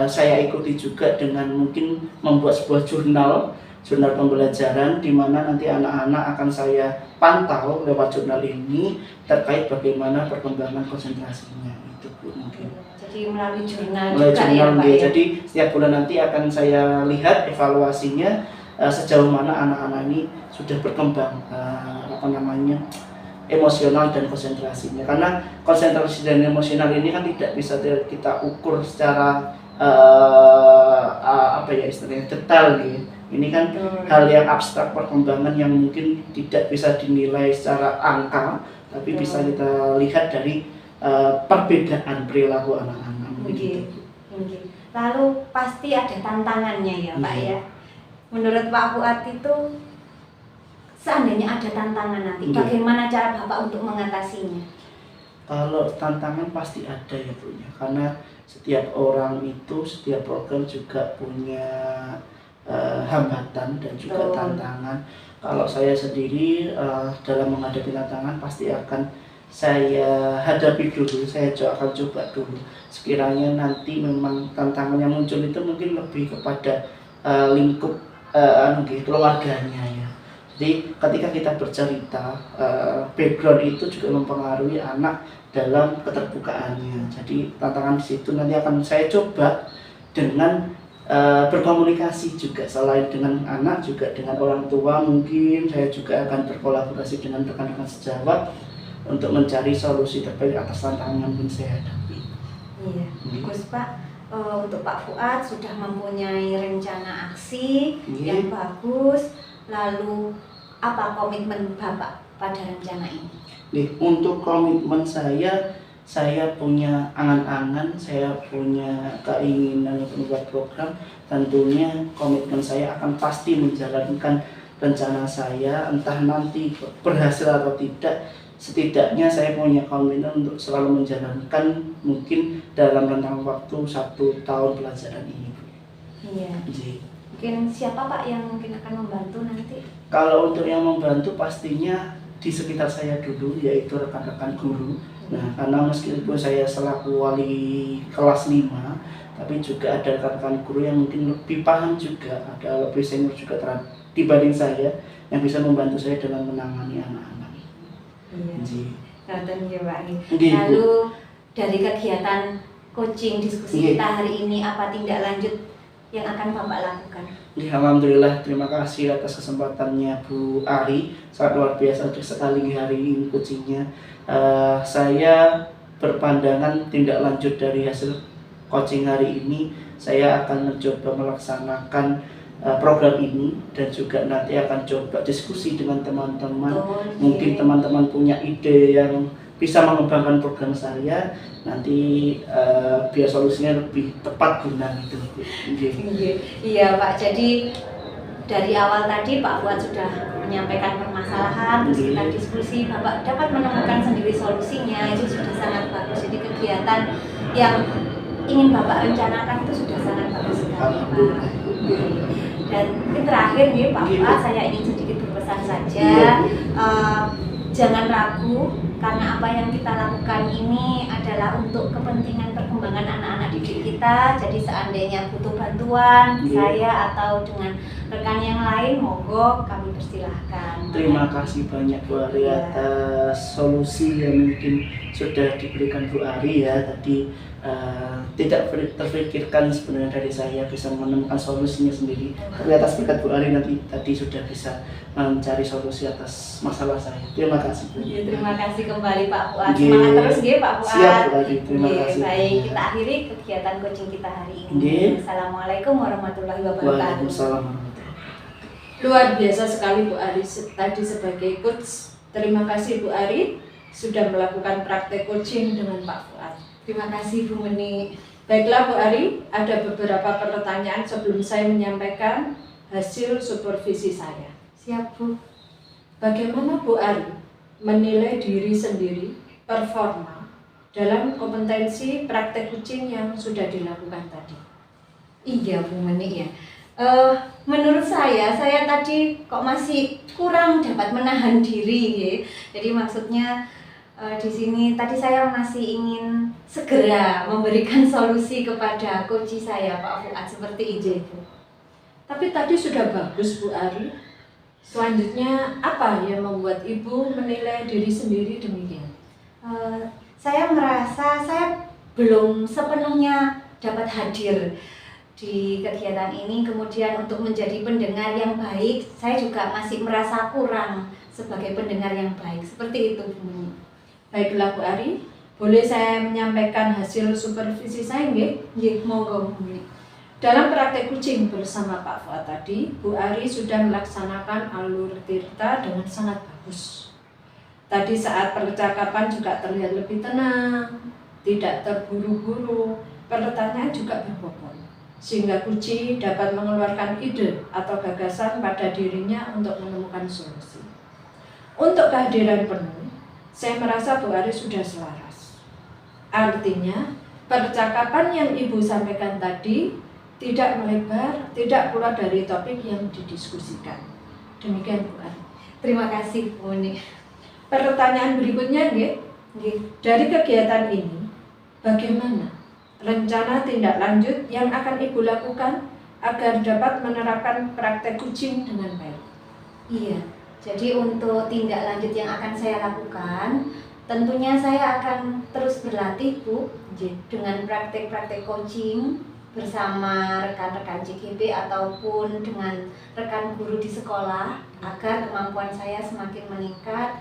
Saya ikuti juga dengan mungkin membuat sebuah jurnal jurnal pembelajaran, di mana nanti anak-anak akan saya pantau lewat jurnal ini terkait bagaimana perkembangan konsentrasinya itu Bu. Jadi melalui jurnal Mulai juga jurnal, ya Pak ya. ya. Jadi setiap bulan nanti akan saya lihat evaluasinya sejauh mana anak-anak ini sudah berkembang emosional dan konsentrasinya. Karena konsentrasi dan emosional ini kan tidak bisa kita ukur secara istilahnya detail gitu. Ini kan hal yang abstrak, perkembangan yang mungkin tidak bisa dinilai secara angka, tapi bisa kita lihat dari perbedaan perilaku anak-anak. Lalu pasti ada tantangannya ya Pak ya. Menurut Pak Fuad itu seandainya ada tantangan nanti, bagaimana cara Bapak untuk mengatasinya? Kalau tantangan pasti ada ya Bu ya, karena setiap orang itu, setiap program juga punya hambatan dan juga tantangan. Kalau saya sendiri dalam menghadapi tantangan pasti akan saya hadapi dulu, saya akan coba dulu. Sekiranya nanti memang tantangan yang muncul itu mungkin lebih kepada lingkup keluarganya ya. Jadi ketika kita bercerita, background itu juga mempengaruhi anak dalam keterbukaannya. Jadi tantangan di situ nanti akan saya coba dengan berkomunikasi juga, selain dengan anak juga dengan orang tua. Mungkin saya juga akan berkolaborasi dengan rekan-rekan sejawat untuk mencari solusi terbaik atas tantangan yang pun saya hadapi. Iya, bagus Pak. Untuk Pak Fuad sudah mempunyai rencana aksi yang bagus. Lalu apa komitmen Bapak pada rencana ini? Nih, untuk komitmen saya punya angan-angan, saya punya keinginan untuk membuat program. Tentunya komitmen saya akan pasti menjalankan rencana saya, entah nanti berhasil atau tidak. Setidaknya saya punya komitmen untuk selalu menjalankan mungkin dalam rentang waktu 1 tahun pelajaran ini. Iya. Mungkin siapa Pak yang mungkin akan membantu nanti? Kalau untuk yang membantu pastinya di sekitar saya dulu, yaitu rekan-rekan guru. Nah, karena meskipun saya selaku wali kelas 5, tapi juga ada rekan-rekan guru yang mungkin lebih paham juga, ada lebih senior juga dibanding saya, yang bisa membantu saya dalam menangani anak-anak. Iya. Pak. Lalu dari kegiatan coaching diskusi kita hari ini, apa tindak lanjut yang akan Bapak lakukan? Alhamdulillah, terima kasih atas kesempatannya Bu Ari, sangat luar biasa sekali hari ini coachingnya. Saya berpandangan tindak lanjut dari hasil coaching hari ini, saya akan mencoba melaksanakan program ini dan juga nanti akan coba diskusi dengan teman-teman. Mungkin teman-teman punya ide yang bisa mengembangkan program saya, nanti biar solusinya lebih tepat guna gitu. Iya Pak, jadi dari awal tadi Pak Fuad sudah menyampaikan permasalahan, terus kita diskusi, Bapak dapat menemukan sendiri solusinya, itu sudah sangat bagus. Jadi kegiatan yang ingin Bapak rencanakan itu sudah sangat bagus sekali Pak. Dan mungkin terakhir nih Pak Fuad, saya ingin sedikit berpesan saja, jangan ragu, karena apa yang kita lakukan ini adalah untuk kepentingan perkembangan anak-anak didik kita. Jadi seandainya butuh bantuan saya atau dengan rekan yang lain, monggo kami persilahkan. Terima kasih banyak Bu Ari atas solusi yang mungkin sudah diberikan Bu Ari ya tadi. Tidak terpikirkan sebenarnya dari saya bisa menemukan solusinya sendiri, tapi atas berkat Bu Ari tadi sudah bisa mencari solusi atas masalah saya. Terima kasih Bu. Terima kasih kembali Pak Fuad. Semangat terus Pak Fuad. Siap Bu Ari, terima kasih. Baik, kita akhiri kegiatan coaching kita hari ini. Assalamualaikum warahmatullahi wabarakatuh. Waalaikumsalam. Luar biasa sekali Bu Ari tadi sebagai coach. Terima kasih Bu Ari sudah melakukan praktek coaching dengan Pak Fuad. Terima kasih Bu Meni. Baiklah Bu Ari, ada beberapa pertanyaan sebelum saya menyampaikan hasil supervisi saya. Siap Bu. Bagaimana Bu Ari menilai diri sendiri, performa dalam kompetensi praktek coaching yang sudah dilakukan tadi? Iya Bu Meni ya. Menurut saya tadi kok masih kurang dapat menahan diri ya. Jadi maksudnya di sini tadi saya masih ingin segera memberikan solusi kepada coach saya Pak Fuad seperti itu Bu. Tapi tadi sudah bagus Bu Ari. Selanjutnya apa yang membuat Ibu menilai diri sendiri demikian? Saya merasa saya belum sepenuhnya dapat hadir di kegiatan ini. Kemudian untuk menjadi pendengar yang baik, saya juga masih merasa kurang sebagai pendengar yang baik. Seperti itu, Bu. Baiklah Bu Ari, boleh saya menyampaikan hasil supervisi saya nggih? Nggih, monggo, Bu. Dalam praktek kucing bersama Pak Fuad tadi, Bu Ari sudah melaksanakan alur tirta dengan sangat bagus. Tadi saat percakapan juga terlihat lebih tenang, tidak terburu-buru, pertanyaan juga berbobot, sehingga kucing dapat mengeluarkan ide atau gagasan pada dirinya untuk menemukan solusi. Untuk kehadiran penuh, saya merasa Bu Ari sudah selaras. Artinya, percakapan yang Ibu sampaikan tadi tidak melebar, tidak pula dari topik yang didiskusikan. Demikian Bu Ari. Terima kasih, Bu Uni. Pertanyaan berikutnya, nggih. Dari kegiatan ini, bagaimana rencana tindak lanjut yang akan Ibu lakukan agar dapat menerapkan praktek kucing dengan baik? Iya, jadi untuk tindak lanjut yang akan saya lakukan, tentunya saya akan terus berlatih, Bu, dengan praktek-praktek coaching bersama rekan-rekan CGP ataupun dengan rekan guru di sekolah agar kemampuan saya semakin meningkat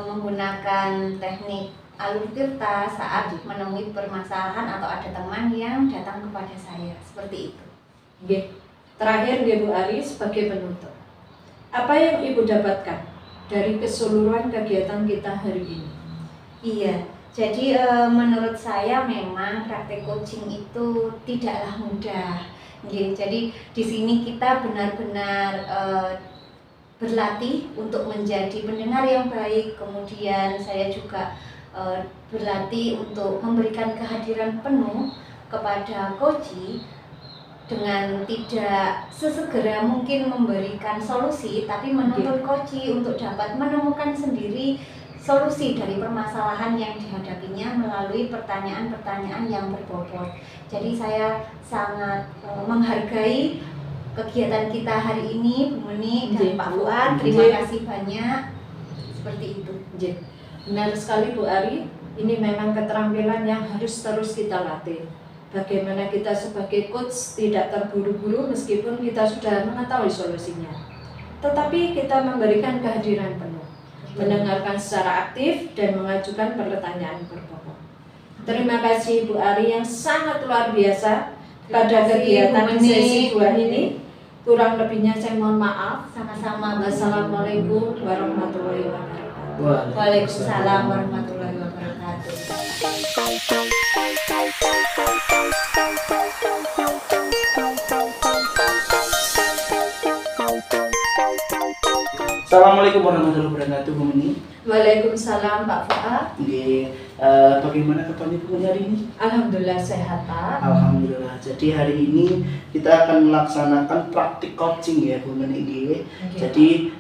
menggunakan teknik alur tirta saat menemui permasalahan atau ada teman yang datang kepada saya, seperti itu. Nggih. Terakhir nggih Bu Ari sebagai penutup. Apa yang Ibu dapatkan dari keseluruhan kegiatan kita hari ini? Iya. Jadi menurut saya memang praktek coaching itu tidaklah mudah. Jadi di sini kita benar-benar berlatih untuk menjadi pendengar yang baik. Kemudian saya juga berlatih untuk memberikan kehadiran penuh kepada coach dengan tidak sesegera mungkin memberikan solusi, tapi menuntut coach untuk dapat menemukan sendiri solusi dari permasalahan yang dihadapinya melalui pertanyaan-pertanyaan yang berbobot. Jadi saya sangat menghargai kegiatan kita hari ini, Bu Muni dan Pak Fuad. Terima kasih banyak. Seperti itu. Benar sekali Bu Ari, ini memang keterampilan yang harus terus kita latih. Bagaimana kita sebagai coach tidak terburu-buru meskipun kita sudah mengetahui solusinya, tetapi kita memberikan kehadiran penuh, mendengarkan secara aktif dan mengajukan pertanyaan berbobot. Terima kasih Bu Ari yang sangat luar biasa pada kegiatan sesi 2 ini. Kurang lebihnya saya mohon maaf. Sama-sama. Wassalamualaikum warahmatullahi wabarakatuh. Waalaikumsalam warahmatullahi wabarakatuh. Assalamualaikum warahmatullahi wabarakatuh, Bu Muni. Waalaikumsalam Pak Fuad. Bagaimana kabarnya Bu Muni hari ini? Alhamdulillah sehat Pak. Alhamdulillah. Jadi hari ini kita akan melaksanakan praktik coaching ya Bu Muni. Jadi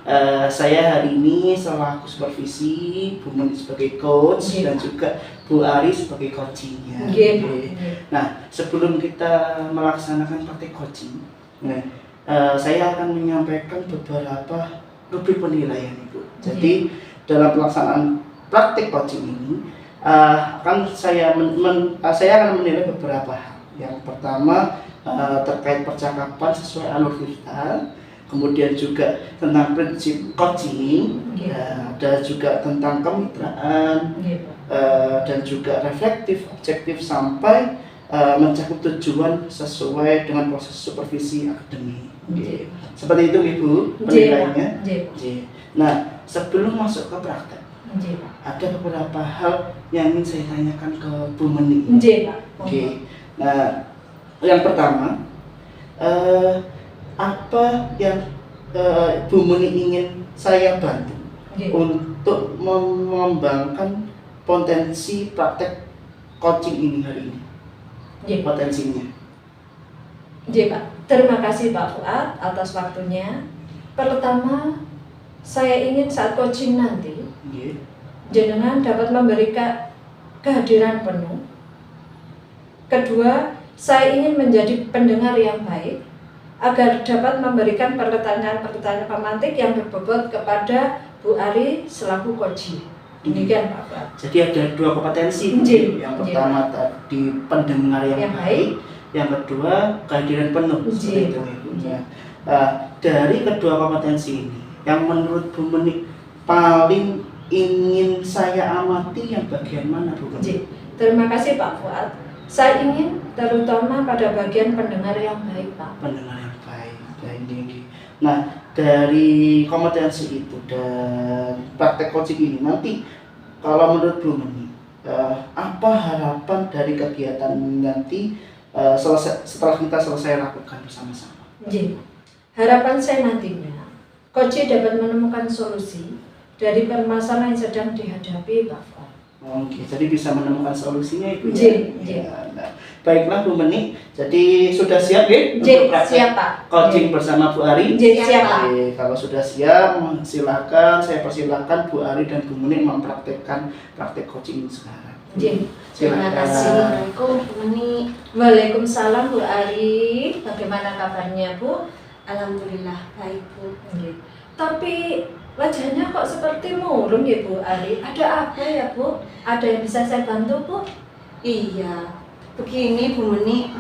saya hari ini selaku supervisi, Bu Muni sebagai coach dan juga Bu Ari sebagai coachingnya. Nah, sebelum kita melaksanakan praktik coaching, saya akan menyampaikan beberapa rubrik penilaian Ibu. Jadi dalam pelaksanaan praktik coaching ini saya akan menilai beberapa hal. Yang pertama terkait percakapan sesuai alur kita, kemudian juga tentang prinsip coaching, ada juga tentang kemitraan, dan juga reflektif, objektif sampai mencakup tujuan sesuai dengan proses supervisi akademik. Seperti itu Ibu penilaiannya. Nah, sebelum masuk ke praktek, ada beberapa hal yang ingin saya tanyakan ke Bu Meni. Nah, yang pertama, apa yang Bu Meni ingin saya bantu untuk mengembangkan potensi praktek coaching ini hari ini? Potensinya. Pak, terima kasih Pak Fuad atas waktunya. Pertama, saya ingin saat coaching nanti, jenengan dapat memberikan kehadiran penuh. Kedua, saya ingin menjadi pendengar yang baik agar dapat memberikan pertanyaan-pertanyaan pemantik yang berbobot kepada Bu Ari selaku koji. Demikian Pak Fuad. Jadi ada 2 kompetensi. Yang pertama tadi pendengar yang baik, yang kedua kehadiran penuh. Seperti itu Ibu. Dari kedua kompetensi ini, yang menurut Bu Menik paling ingin saya amati yang bagian mana Bu Menik? Terima kasih Pak Fuad. Saya ingin terutama pada bagian pendengar yang baik Pak. Pendengar yang baik. Nah, dari kompetensi itu dan praktek coaching ini nanti kalau menurut Bu Menik, apa harapan dari kegiatan nanti setelah kita selesai lakukan bersama-sama? Harapan saya nantinya coach dapat menemukan solusi dari permasalahan yang sedang dihadapi Pak Fuad. Oke, jadi bisa menemukan solusinya Ibu ya? Nah, baiklah Bu Menik, jadi sudah siap ya untuk praktek coaching bersama Bu Ari? Siap Pak. Kalau sudah siap, silakan saya persilahkan Bu Ari dan Bu Menik mempraktekkan praktek coaching sekarang. Terima kasih. Assalamualaikum Bu Menik. Waalaikumsalam Bu Ari. Bagaimana kabarnya Bu? Alhamdulillah baik Bu. Tapi wajahnya kok seperti murung ya Bu Ari? Ada apa ya Bu? Ada yang bisa saya bantu Bu? Iya, begini Bu Menik,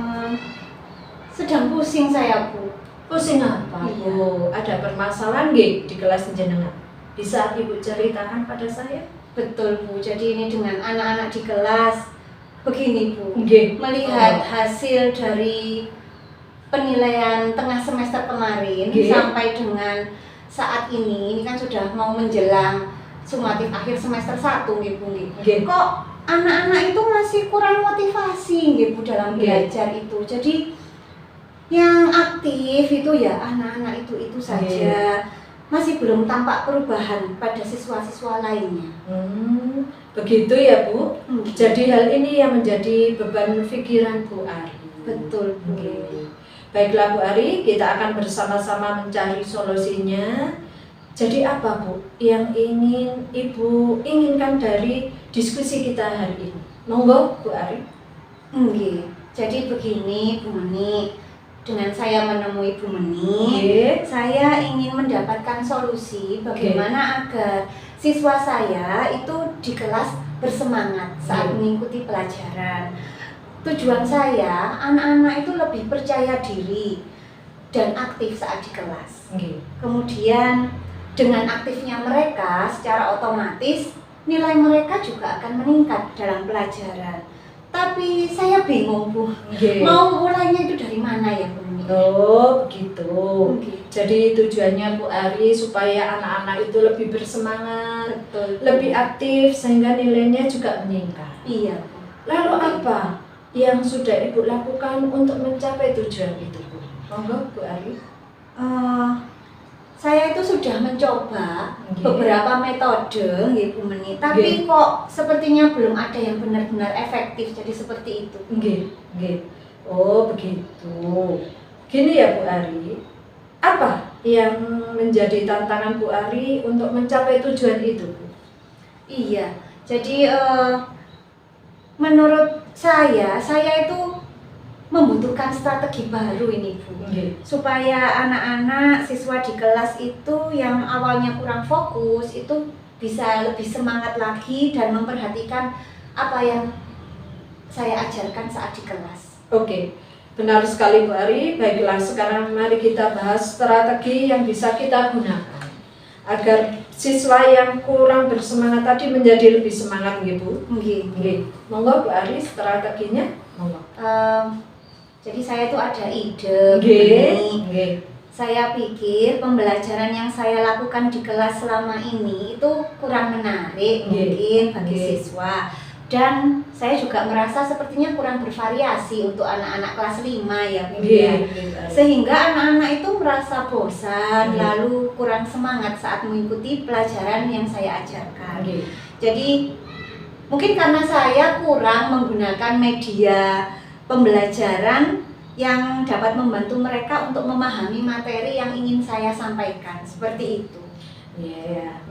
sedang pusing saya Bu. Pusing apa Bu? Ada permasalahan nggih di kelas jenengan? Bisa Ibu ceritakan pada saya? Betul Bu, jadi ini dengan anak-anak di kelas. Begini Bu, melihat hasil dari penilaian tengah semester kemarin sampai dengan saat ini kan sudah mau menjelang sumatif akhir semester 1 Bu. Kok anak-anak itu masih kurang motivasi Bu dalam belajar itu. Jadi yang aktif itu ya anak-anak itu saja. Masih belum tampak perubahan pada siswa-siswa lainnya. Begitu ya Bu. Jadi hal ini yang menjadi beban pikiran Bu Ari. Betul Bu. Baiklah Bu Ari, kita akan bersama-sama mencari solusinya. Jadi apa Bu yang ingin Ibu inginkan dari diskusi kita hari ini? Monggo Bu Ari. Jadi begini Bu Menik, dengan saya menemui Bu Menik, saya ingin mendapatkan solusi bagaimana agar siswa saya itu di kelas bersemangat saat mengikuti pelajaran. Tujuan saya, anak-anak itu lebih percaya diri dan aktif saat di kelas. Kemudian dengan aktifnya mereka, secara otomatis nilai mereka juga akan meningkat dalam pelajaran. Tapi saya bingung Bu, mau mulainya itu dari mana ya Bu? Oh begitu. Jadi tujuannya Bu Ari supaya anak-anak itu lebih bersemangat, lebih aktif sehingga nilainya juga meningkat. Iya Bu. Lalu apa yang sudah Ibu lakukan untuk mencapai tujuan itu Bu? Monggo Bu Ari. Saya itu sudah mencoba beberapa metode Bu Menik, tapi kok sepertinya belum ada yang benar-benar efektif, jadi seperti itu. Oh begitu. Gini ya Bu Ari, apa yang menjadi tantangan Bu Ari untuk mencapai tujuan itu Bu? Iya, jadi menurut saya itu membutuhkan strategi baru ini Bu, supaya anak-anak siswa di kelas itu yang awalnya kurang fokus itu bisa lebih semangat lagi dan memperhatikan apa yang saya ajarkan saat di kelas. Benar sekali Bu Ari. Baiklah, sekarang mari kita bahas strategi yang bisa kita gunakan agar siswa yang kurang bersemangat tadi menjadi lebih semangat Bu. Monggo Bu Ari, strateginya monggo. Jadi saya tuh ada ide. Saya pikir pembelajaran yang saya lakukan di kelas selama ini itu kurang menarik mungkin bagi siswa. Dan saya juga merasa sepertinya kurang bervariasi untuk anak-anak kelas 5 ya Bu. Sehingga anak-anak itu merasa bosan lalu kurang semangat saat mengikuti pelajaran yang saya ajarkan. Jadi mungkin karena saya kurang menggunakan media pembelajaran yang dapat membantu mereka untuk memahami materi yang ingin saya sampaikan, seperti itu.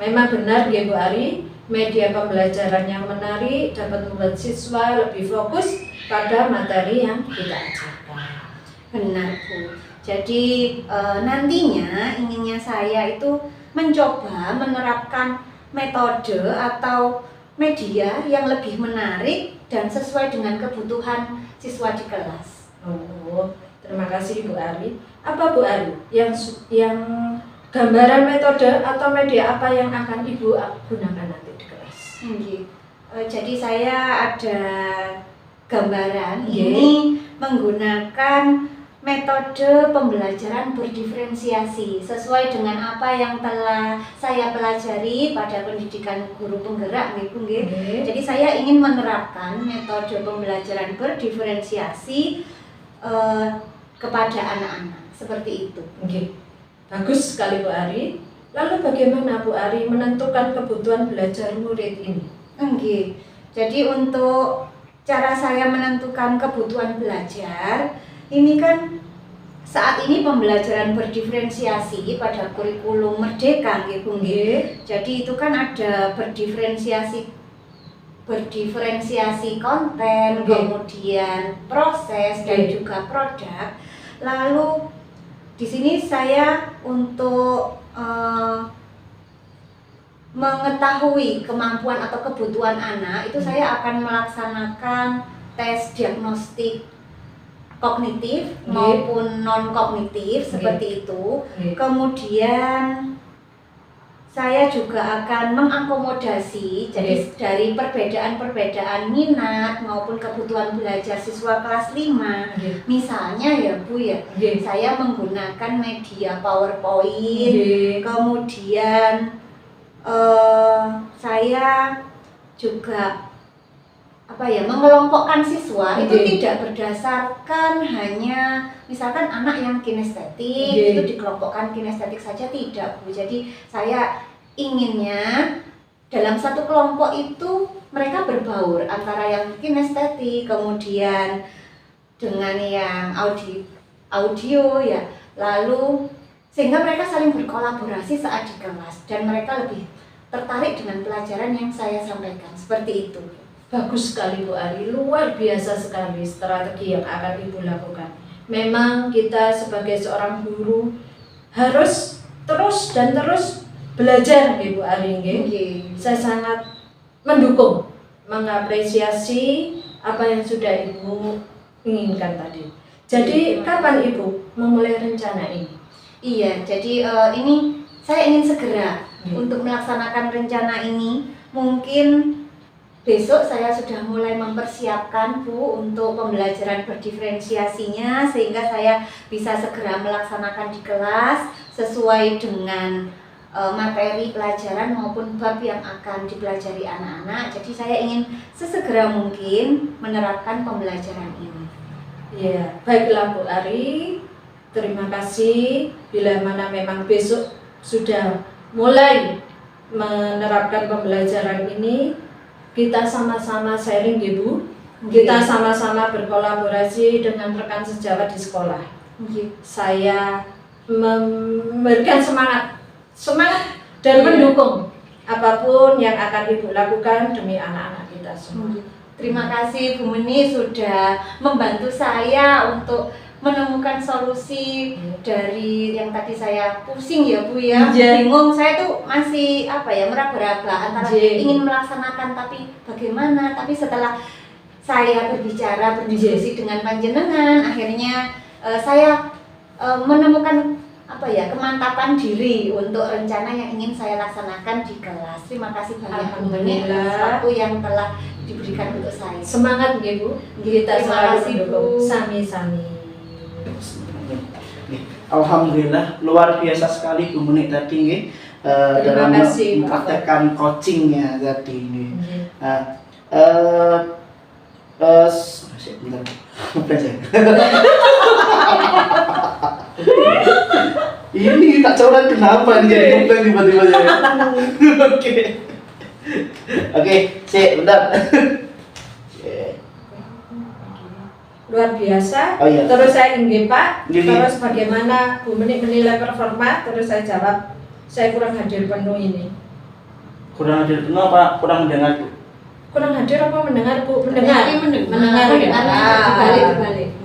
Memang benar Bu Ari, media pembelajaran yang menarik dapat membuat siswa lebih fokus pada materi yang kita ajarkan. Benar Bu. Jadi nantinya inginnya saya itu mencoba menerapkan metode atau media yang lebih menarik dan sesuai dengan kebutuhan siswa di kelas. Oh, terima kasih Bu Ari. Apa Bu Ari yang gambaran metode atau media apa yang akan Ibu gunakan nanti di kelas? Jadi saya ada gambaran ini menggunakan metode pembelajaran berdiferensiasi sesuai dengan apa yang telah saya pelajari pada pendidikan guru penggerak, Jadi saya ingin menerapkan metode pembelajaran berdiferensiasi kepada anak-anak seperti itu. Bagus sekali Bu Ari. Lalu bagaimana Bu Ari menentukan kebutuhan belajar murid ini? Jadi untuk cara saya menentukan kebutuhan belajar, ini kan saat ini pembelajaran berdiferensiasi pada kurikulum Merdeka, Jadi itu kan ada berdiferensiasi konten, kemudian proses dan juga produk. Lalu di sini saya untuk mengetahui kemampuan atau kebutuhan anak itu saya akan melaksanakan tes diagnostik kognitif maupun non kognitif seperti itu. Kemudian saya juga akan mengakomodasi jadi dari perbedaan-perbedaan minat maupun kebutuhan belajar siswa kelas 5. Misalnya ya Bu ya, saya menggunakan media PowerPoint, kemudian saya juga mengelompokkan siswa itu tidak berdasarkan hanya misalkan anak yang kinestetik itu dikelompokkan kinestetik saja, tidak Bu. Jadi saya inginnya dalam satu kelompok itu mereka berbaur antara yang kinestetik kemudian dengan yang audio ya, lalu sehingga mereka saling berkolaborasi saat di kelas dan mereka lebih tertarik dengan pelajaran yang saya sampaikan, seperti itu. Bagus sekali Bu Ari, luar biasa sekali strategi yang akan Ibu lakukan. Memang kita sebagai seorang guru harus terus belajar Bu Ari. Saya sangat mendukung, mengapresiasi apa yang sudah Ibu inginkan tadi. Jadi kapan Ibu memulai rencana ini? Iya, jadi ini saya ingin segera untuk melaksanakan rencana ini. Mungkin besok saya sudah mulai mempersiapkan Bu untuk pembelajaran berdiferensiasinya sehingga saya bisa segera melaksanakan di kelas sesuai dengan materi pelajaran maupun bab yang akan dipelajari anak-anak. Jadi saya ingin sesegera mungkin menerapkan pembelajaran ini. Ya, baiklah Bu Ari. Terima kasih. Bila mana memang besok sudah mulai menerapkan pembelajaran ini, kita sama-sama sharing Bu. Kita sama-sama berkolaborasi dengan rekan sejawat di sekolah. Saya memberikan semangat dan mendukung apapun yang akan Ibu lakukan demi anak-anak kita semua. Terima kasih Bu Meni sudah membantu saya untuk menemukan solusi dari yang tadi saya pusing ya Bu ya, bingung, saya tuh masih meraba-raba antara ingin melaksanakan tapi bagaimana, tapi setelah saya berdiskusi dengan panjenengan, akhirnya saya menemukan kemantapan diri untuk rencana yang ingin saya laksanakan di kelas. Terima kasih banyak Bu Meni atas waktu yang telah diberikan untuk saya. Semangat Bu, kita selalu mendukung sami-sami. Alhamdulillah, luar biasa sekali Bu Meni tadi dalam mempraktekkan coachingnya tadi ini. Ini tak coret kenapa nih jadi komplain tiba-tiba ya? Oke, bentar. Luar biasa. Terus saya ingin Pak, terus bagaimana Bu Meni menilai performa? Terus saya jawab, saya kurang hadir penuh ini. Kurang hadir penuh apa? Kurang mendengar Bu? Kurang hadir apa mendengar Bu? Mendengar. Dibalik.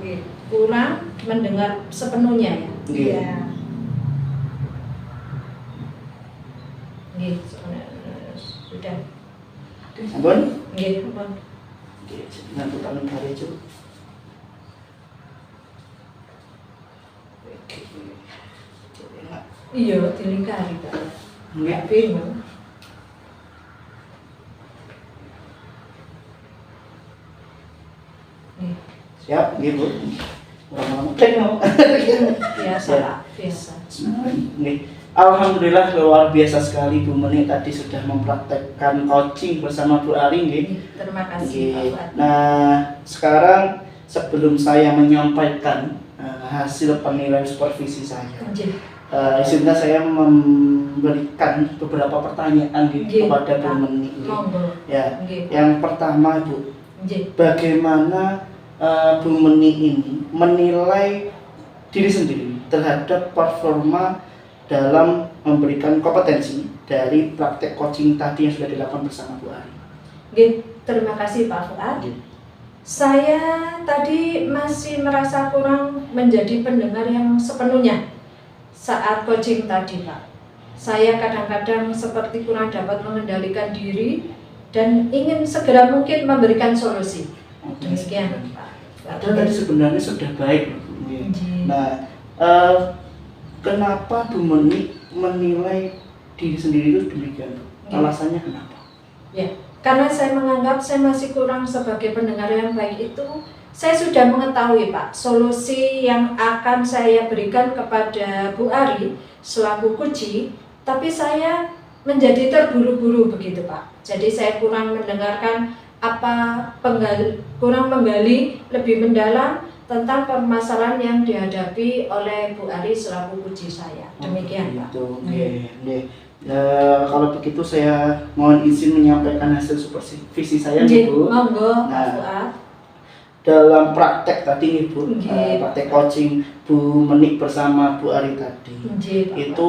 Kurang mendengar sepenuhnya ya. Iya. Nggih, sudah. Ampun. Nggih, ampun. Oke, nanti tangan kali aja. Oke. Iya, dilingkari Pak. Nggih. Bingung. Siap, nggih Bu. Lama-lama mau. Biasa Pak, biasa. Nggih. Alhamdulillah luar biasa sekali Bu Meni tadi sudah mempraktekkan coaching bersama Bu Ari nggih. Terima kasih Nggih. Pak Fuad. Nah, sekarang sebelum saya menyampaikan hasil penilaian supervisi saya, Nggih. izinnya saya memberikan beberapa pertanyaan Nggih, kepada Bu Pak. Meni. Monggo. Ya, Nggih. yang pertama Bu, Nggih. bagaimana Bu Meni ini menilai diri sendiri terhadap performa dalam memberikan kompetensi dari praktek coaching tadi yang sudah dilakukan bersama Bu Ari. Nggih, terima kasih Pak Fuad. Saya tadi masih merasa kurang menjadi pendengar yang sepenuhnya saat coaching tadi Pak. Saya kadang-kadang seperti kurang dapat mengendalikan diri dan ingin segera mungkin memberikan solusi. Demikian Pak. Padahal tadi sebenarnya sudah baik. Nah, kenapa Bu Meni menilai diri sendiri itu demikian? Alasannya kenapa? Ya, karena saya menganggap saya masih kurang sebagai pendengar yang baik itu. Saya sudah mengetahui Pak, solusi yang akan saya berikan kepada Bu Ari selaku kunci, tapi saya menjadi terburu-buru begitu Pak. Jadi saya kurang mendengarkan kurang menggali lebih mendalam tentang permasalahan yang dihadapi oleh Bu Ari selaku kunci saya. Demikian Pak. Kalau begitu saya mohon izin menyampaikan hasil supervisi saya Bu. Monggo, Nah, Pak Fuad. dalam praktek tadi nih Bu, Nggih. praktek coaching Bu Meni bersama Bu Ari tadi, Nggih, Pak. itu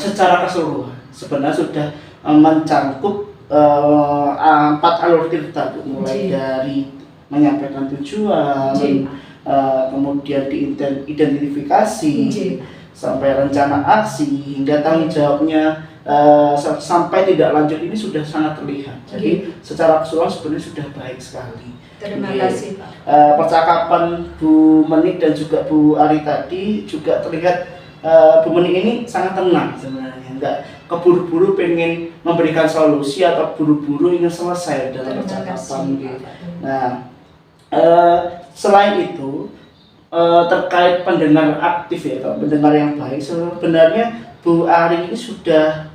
secara keseluruhan sebenarnya sudah mencangkup 4 alur tirta Bu, mulai Nggih. dari menyampaikan tujuan, Nggih. kemudian diidentifikasi, Nggih. sampai rencana aksi hingga tanggung jawabnya sampai tidak lanjut ini sudah sangat terlihat. Jadi secara keseluruhan sebenarnya sudah baik sekali. Terima Nggih. kasih Pak. Percakapan Bu Meni dan juga Bu Ari tadi juga terlihat Bu Meni ini sangat tenang sebenarnya, enggak keburu-buru pengen memberikan solusi atau buru-buru ingin selesai dalam Terima percakapan. kasih, Gitu. Pak. Nah, selain itu terkait pendengar aktif ya, atau pendengar yang baik, sebenarnya Bu Ari ini sudah,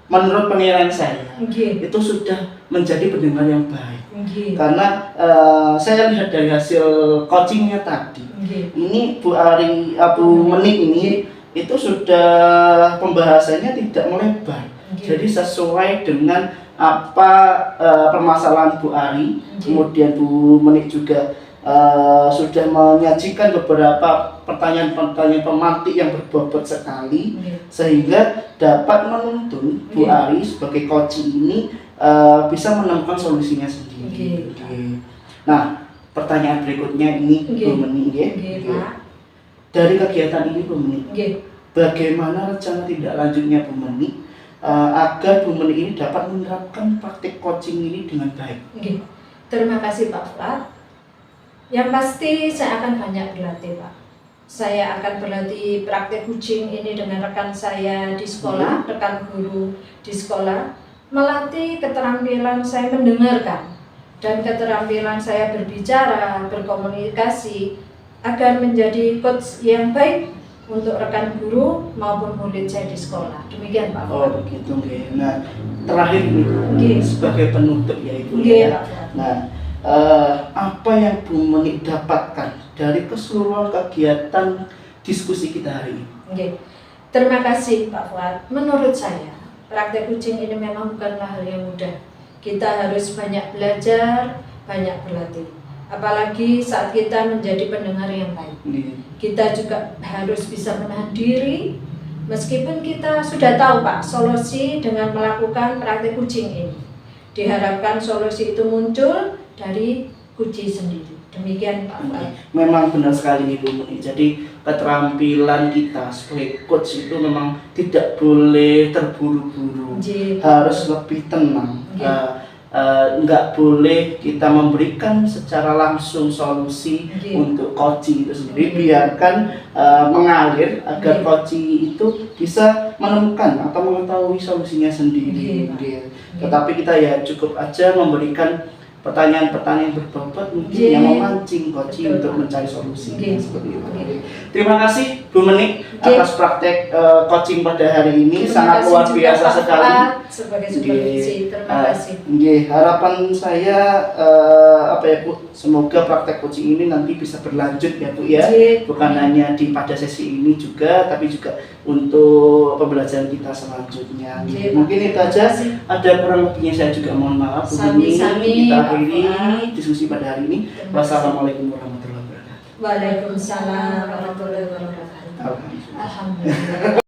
menurut penilaian saya, Nggih. itu sudah menjadi pendengar yang baik. Nggih. Karena saya lihat dari hasil coachingnya tadi, Nggih. ini Bu Ari, Bu Meni ini itu sudah pembahasannya tidak melebar. Nggih. Jadi sesuai dengan apa permasalahan Bu Ari, kemudian Bu Meni juga sudah menyajikan beberapa pertanyaan-pertanyaan pemantik yang berbobot sekali, sehingga dapat menuntun Bu Ari sebagai coach ini bisa menemukan solusinya sendiri. Nah, pertanyaan berikutnya ini Bu Meni, Pak. dari kegiatan ini Bu Meni, Nggih. bagaimana rencana tindak lanjutnya Bu Meni agar Bu Meni ini dapat menerapkan praktik coaching ini dengan baik? Nggih. Terima kasih Pak Fuad. Yang pasti saya akan banyak berlatih Pak. Saya akan berlatih praktek coaching ini dengan rekan saya di sekolah, rekan guru di sekolah, melatih keterampilan saya mendengarkan dan keterampilan saya berbicara, berkomunikasi agar menjadi coach yang baik untuk rekan guru maupun murid saya di sekolah. Demikian Pak. Oh begitu, nggih. Nah, terakhir ini Nggih. sebagai penutup ya Ibu. Nggih, Ya. Pak Fuad. Nah, apa yang Bu Meni dapatkan dari keseluruhan kegiatan diskusi kita hari ini? Nggih. Terima kasih Pak Fuad. Menurut saya, praktek coaching ini memang bukanlah hal yang mudah. Kita harus banyak belajar, banyak berlatih. Apalagi saat kita menjadi pendengar yang baik. Kita juga harus bisa menahan diri, meskipun kita sudah tahu Pak, solusi dengan melakukan praktek coaching ini. Diharapkan solusi itu muncul dari kunci sendiri. Demikian Pak Fuad. Memang benar sekali Ibu Muni. Jadi keterampilan kita sebagai coach itu memang tidak boleh terburu-buru, harus lebih tenang. Nggak boleh kita memberikan secara langsung solusi untuk coaching itu sendiri, biarkan mengalir agar coaching itu bisa menemukan atau mengetahui solusinya sendiri. Tetapi kita ya cukup aja memberikan pertanyaan-pertanyaan berbobot mungkin yang memancing coaching untuk mencari solusi seperti itu. Terima kasih Bu Menik atas praktek coaching pada hari ini. Sangat luar biasa sekali. Sebagai supervisi, terima kasih. Harapan saya apa ya Bu, semoga praktek coaching ini nanti bisa berlanjut ya Bu ya. Bukan hanya pada sesi ini juga, tapi juga untuk pembelajaran kita selanjutnya. Mungkin itu aja. Ada kurang lebihnya saya juga mohon maaf Bu Menik. Kita akhiri diskusi pada hari ini. Wassalamualaikum warahmatullahi wabarakatuh. Waalaikumsalam warahmatullahi wabarakatuh. Alhamdulillah.